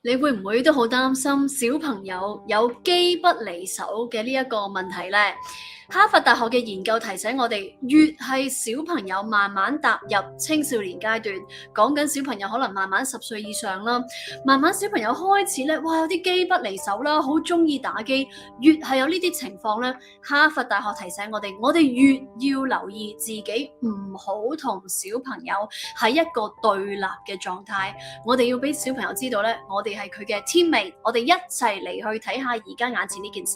你會唔會都好擔心小朋友有機不離手嘅呢一個問題呢？哈佛大學嘅研究提醒我哋，越係小朋友慢慢踏入青少年階段，講緊小朋友可能慢慢10歲以上啦，慢慢小朋友開始咧，哇有啲機不離手啦，好中意打機，越係有呢啲情況咧，哈佛大學提醒我哋越要留意自己唔好同小朋友喺一個對立嘅狀態，我哋要俾小朋友知道咧，我哋係佢嘅 teammate，我哋一齊嚟去睇下而家眼前呢件事。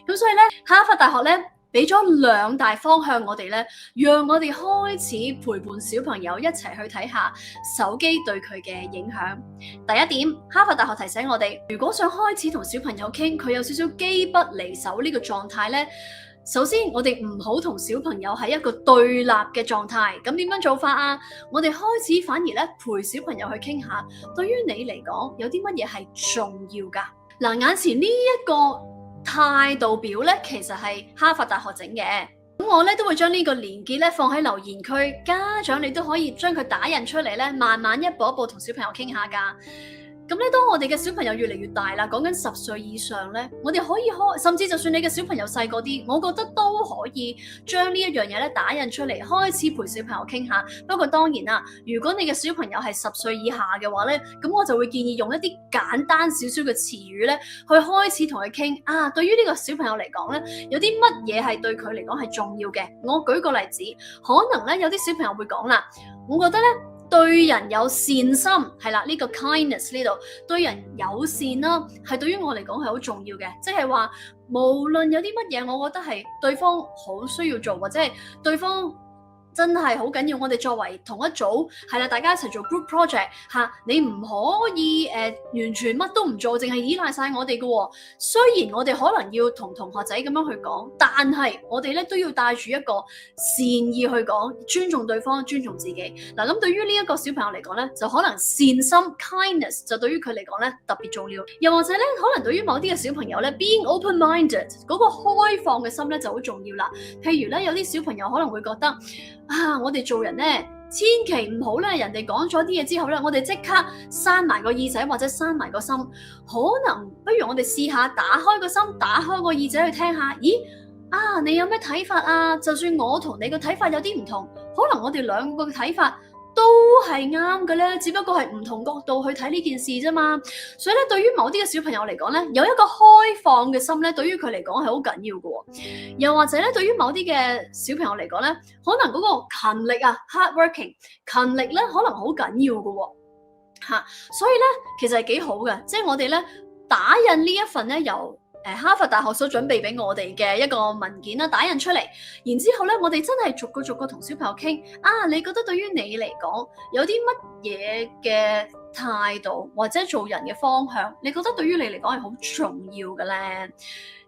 咁所以咧，哈佛大學咧，俾咗2大方向我哋咧，讓我哋開始陪伴小朋友一齊去睇下手機對佢嘅影響。第一點，哈佛大學提醒我哋，如果想開始同小朋友傾，佢有少少機不離手呢個狀態咧，首先我哋唔好同小朋友喺一個對立嘅狀態。咁點樣做法啊？我哋開始反而咧陪小朋友去傾下，對於你嚟講有啲乜嘢係重要㗎？嗱，眼前呢一個態度表咧，其實係哈佛大學整嘅。咁我咧都會將呢個連結咧放喺留言區，家長你都可以將佢打印出嚟咧，慢慢一步一步同小朋友傾下㗎。咁咧，當我哋嘅小朋友越嚟越大啦，講緊10歲以上咧，我哋可以甚至就算你嘅小朋友細個啲，我覺得都可以將呢一樣嘢咧打印出嚟，開始陪小朋友傾下。不過當然啦，如果你嘅小朋友係10歲以下嘅話咧，咁我就會建議用一啲簡單少少嘅詞語咧，去開始同佢傾啊。對於呢個小朋友嚟講咧，有啲乜嘢係對佢嚟講係重要嘅？我舉個例子，可能咧有啲小朋友會講啦，我覺得咧，對人有善心係啦，呢個 kindness 呢度對人友善啦，係對於我嚟講係好重要嘅，即係話無論有啲乜嘢，我覺得係對方好需要做，或者係對方真係好緊要，我哋作為同一組係啦，大家一齊做 group project 嚇，你唔可以完全乜都唔做，淨係依賴晒我哋嘅喎。雖然我哋可能要同同學仔咁樣去講，但係我哋咧都要帶住一個善意去講，尊重對方，尊重自己。嗱，咁對於呢一個小朋友嚟講咧，就可能善心 kindness 就對於佢嚟講咧特別重要。又或者咧，可能對於某啲嘅小朋友咧 being open-minded 嗰個開放嘅心咧就好重要啦。譬如咧，有啲小朋友可能會覺得啊，我哋做人咧，千祈唔好咧，人哋講咗啲嘢之後咧，我哋即刻閂埋個耳仔或者閂埋個心。可能不如我哋試下打開個心，打開個耳仔去聽下。咦啊，你有咩睇法啊？就算我同你個睇法有啲唔同，可能我哋兩個嘅睇法都係啱嘅咧，只不過係唔同角度去睇呢件事啫嘛。所以咧，對於某啲嘅小朋友嚟講咧，有一個開放嘅心咧，對於佢嚟講係好緊要嘅喎。又或者咧，對於某啲嘅小朋友嚟講咧，可能嗰個勤力啊 ，hard working，勤力咧可能好緊要嘅喎。所以咧其實係幾好嘅，即係我哋咧打印呢一份咧由哈佛大學所準備俾我哋嘅一個文件啦，打印出嚟，然之後咧，我哋真係逐個逐個同小朋友傾啊，你覺得對於你嚟講有啲乜嘢嘅態度或者做人嘅方向，你覺得對於你嚟講係好重要嘅咧？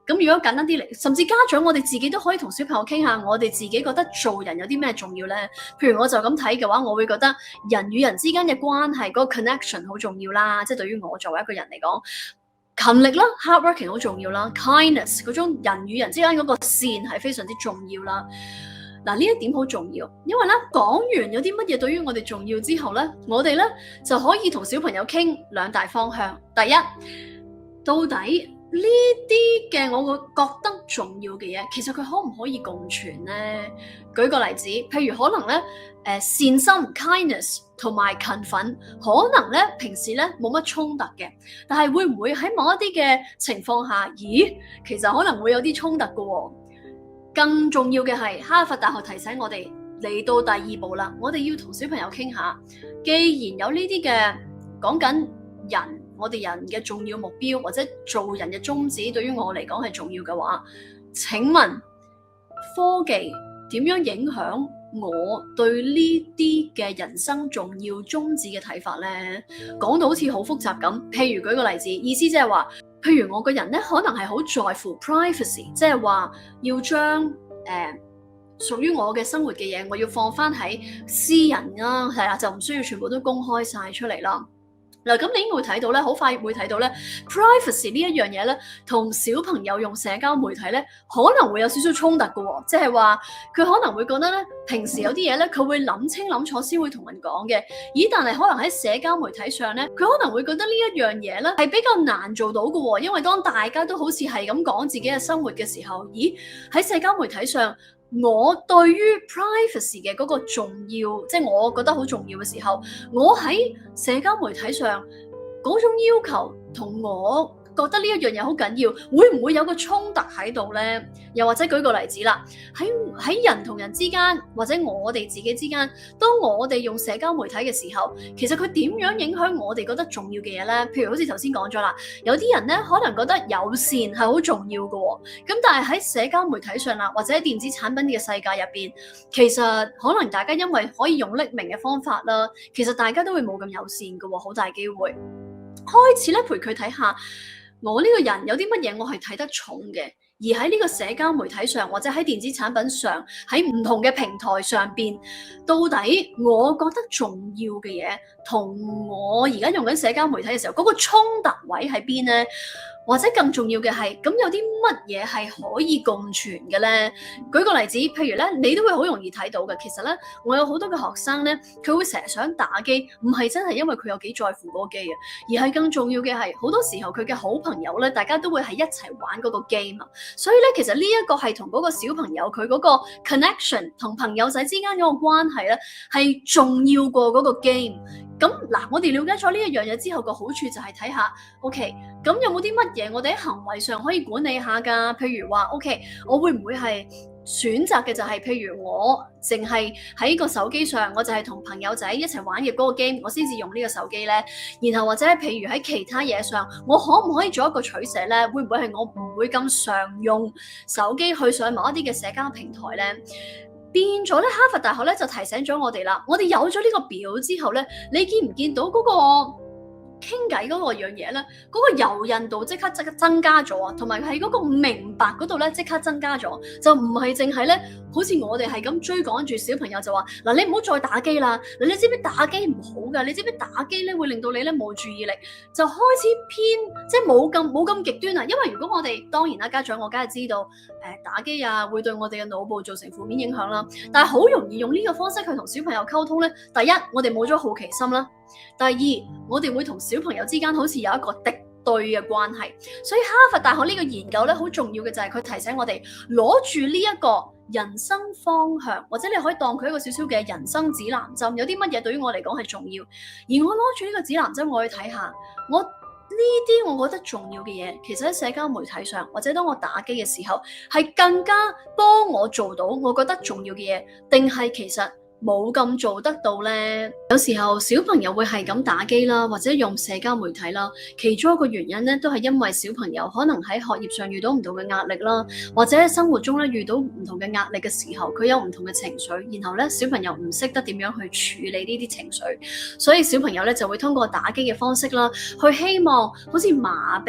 咁如果簡單啲嚟，甚至家長我哋自己都可以同小朋友傾下，我哋自己覺得做人有啲咩重要咧？譬如我就咁睇嘅話，我會覺得人與人之間嘅關係嗰個 connection 好重要啦，即係對於我作為一個人嚟講。勤力啦 ，hard working 好重要啦 ，kindness 嗰種人與人之間嗰個善係非常之重要啦。嗱，呢一點好重要，因為咧講完有啲乜嘢對於我哋重要之後咧，我哋咧就可以同小朋友傾2大方向。第一，到底呢啲嘅我會覺得重要嘅嘢，其實佢可唔可以共存咧？舉個例子，譬如可能咧，善心 kindness 同埋勤奮，可能咧平時咧冇乜衝突嘅，但係會唔會喺某一啲嘅情況下，咦，其實可能會有啲衝突嘅喎。更重要嘅係，哈佛大學提醒我哋嚟到第2步啦，我哋要同小朋友傾下，既然有呢啲嘅講緊人，我哋人嘅重要目標或者做人嘅宗旨，對於我嚟講係重要嘅話，請問科技點樣影響我對呢啲嘅人生重要宗旨嘅睇法咧？講到好似好複雜咁，譬如舉個例子，意思即係話，譬如我個人咧，可能係好在乎 privacy， 即係話要將屬於我嘅生活嘅嘢，我要放翻喺私人啦，係啦，就唔需要全部都公開晒出嚟啦。嗱，咁你應該會睇到咧，好快會睇到咧，privacy 呢一樣嘢咧，同小朋友用社交媒體咧，可能會有少少衝突嘅喎。即係話佢可能會覺得咧，平時有啲嘢咧，佢會諗清諗楚先會同人講嘅。咦？但係可能喺社交媒體上咧，佢可能會覺得呢一樣嘢咧係比較難做到嘅喎。因為當大家都好似係咁講自己嘅生活嘅時候，咦？喺社交媒體上，我對於 privacy 嘅嗰個重要，即係我覺得好重要嘅時候，我喺社交媒體上嗰種要求同我覺得呢一樣嘢好緊要，會唔會有個衝突喺度呢？又或者舉個例子啦，喺人同人之間，或者我哋自己之間，當我哋用社交媒體嘅時候，其實佢點樣影響我哋覺得重要嘅嘢呢？譬如好似頭先講咗啦，有啲人呢可能覺得友善係好重要嘅喎，咁但係喺社交媒體上啦，或者喺電子產品嘅世界入邊，其實可能大家因為可以用匿名嘅方法啦，其實大家都會冇咁友善嘅喎，好大機會。開始咧陪佢睇下，我呢個人有啲乜嘢我係睇得重嘅，而喺呢個社交媒體上或者喺電子產品上，喺唔同嘅平台上邊，到底我覺得重要嘅嘢，同我而家用緊社交媒體嘅時候嗰個衝突位喺邊呢？或者更重要嘅係，咁有啲乜嘢係可以共存嘅咧？舉個例子，譬如咧，你都會好容易睇到嘅。其實咧，我有好多嘅學生咧，佢會成日想打機，唔係真係因為佢有幾在乎嗰個機啊，而係更重要嘅係，好多時候佢嘅好朋友咧，大家都會係一齊玩嗰個 game 啊。所以咧，其實呢一個係同嗰個小朋友佢嗰個 connection 同朋友仔之間嗰個關係咧，係重要過嗰個 game。咁嗱，我哋了解咗呢一樣嘢之後，個好處就係睇下 ，OK，咁有冇啲乜嘢我哋喺行為上可以管理下㗎？譬如話 ，OK，我會唔會係選擇嘅就係，譬如我淨係喺個手機上，我就係同朋友仔一齊玩嘅嗰個 game，我先至用呢個手機咧。然後或者譬如喺其他嘢上，我可唔可以做一個取捨咧？會唔會係我唔會咁常用手機去上某一啲嘅社交平台咧？變咗咧，哈佛大學咧就提醒咗我哋啦。我哋有咗呢個表之後咧，你見唔見到嗰個傾偈嗰個樣嘢咧？嗰個柔韌度即刻增加咗啊，同埋喺嗰個明白嗰度咧即刻增加咗，就唔係淨係咧，好似我哋係咁追趕住小朋友就話嗱，你唔好再打機啦。嗱，你知唔知打機唔好㗎？你知唔知打機咧會令到你咧冇注意力，就開始偏即係冇咁極端啊。因為如果我哋當然啦，家長我梗係知道打機啊會對我哋嘅腦部造成負面影響啦，但係好容易用呢個方式去同小朋友溝通咧。第一，我哋冇咗好奇心啦。第二，我哋會同小朋友之間好似有一個敵對嘅關係，所以哈佛大學呢個研究咧好重要嘅就係佢提醒我哋攞住呢一個人生方向，或者你可以當佢一個少少嘅人生指南針，有啲乜嘢對於我嚟講係重要，而我攞住呢個指南針我去睇下，我呢啲我覺得重要嘅嘢，其實喺社交媒體上或者當我打機嘅時候，係更加幫我做到我覺得重要嘅嘢，定係其實冇咁做得到咧？有時候小朋友會係咁打機啦，或者用社交媒體啦，其中一個原因咧，都係因為小朋友可能喺學業上遇到唔同嘅壓力啦，或者喺生活中咧遇到唔同嘅壓力嘅時候，佢有唔同嘅情緒，然後咧小朋友唔識得點樣去處理呢啲情緒，所以小朋友咧就會通過打機嘅方式啦，去希望好似麻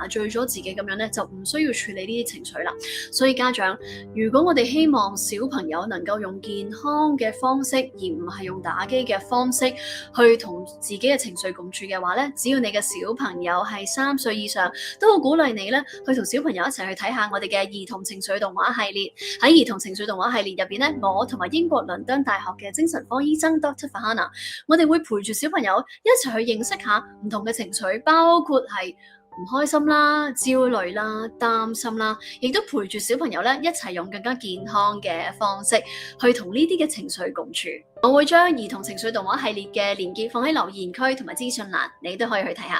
醉咗自己咁樣咧，就唔需要處理呢啲情緒啦。所以家長，如果我哋希望小朋友能夠用健康嘅方式，而唔係用打機嘅方式去同自己嘅情緒共處嘅話咧，只要你嘅小朋友係3歲以上，都好鼓勵你咧去同小朋友一齊去睇下我哋嘅兒童情緒動畫系列。喺兒童情緒動畫系列入邊咧，我同埋英國倫敦大學嘅精神科醫生 Dr. Farhana， 我哋會陪住小朋友一齊去認識下唔同嘅情緒，包括係唔開心啦、焦慮啦、擔心啦，亦都陪住小朋友咧一齊用更加健康嘅方式去同呢啲嘅情緒共處。我會將兒童情緒動畫系列嘅連結放喺留言區同埋資訊欄，你都可以去睇下。